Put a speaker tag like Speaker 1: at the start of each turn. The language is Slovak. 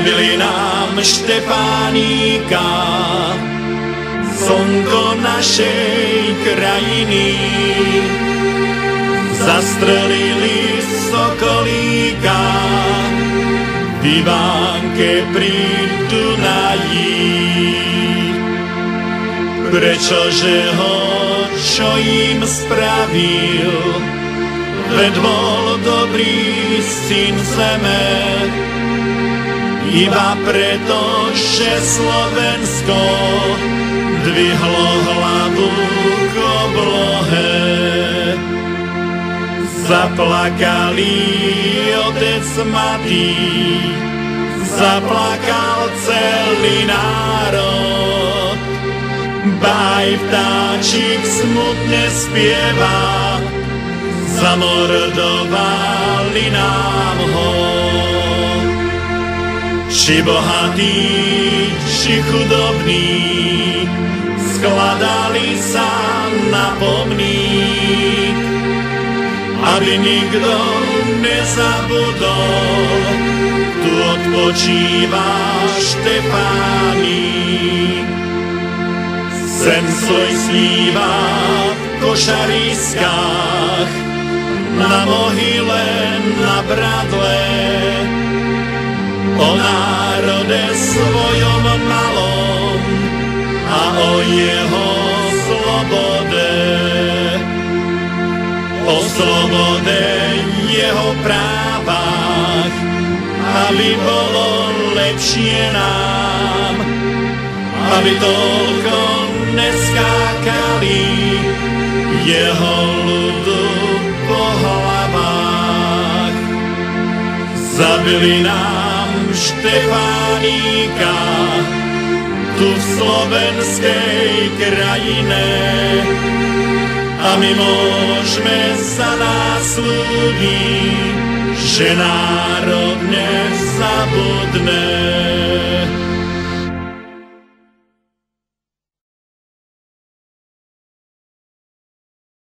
Speaker 1: Zabili nám Štefánika, slnko našej krajiny. Zastrelili sokolíka v Ivánke pri Dunaji. Prečože ho, čo im spravil, veď bol dobrý syn zeme. Iba preto, že Slovensko dvihlo hlavu k oblohe. Zaplakali otec Matý, zaplakal celý národ. Baj vtáčik smutne spieva, zamordovali nám ho. Či bohatí, či chudobní, skladali sa na pomník, aby nikto nezabudol, tu odpočíva Štefánik. Sen svoj sníva v košariskách, na mohyle, na bradle, o národe svojom malom a o jeho slobode. O slobode jeho právach, aby bolo lepšie nám, aby toľko neskákali jeho ľudu po hlavách. Zabili nám Štefánika tu v slovenskej krajine a my môžeme za nás ľúbiť, že národ nezabudne.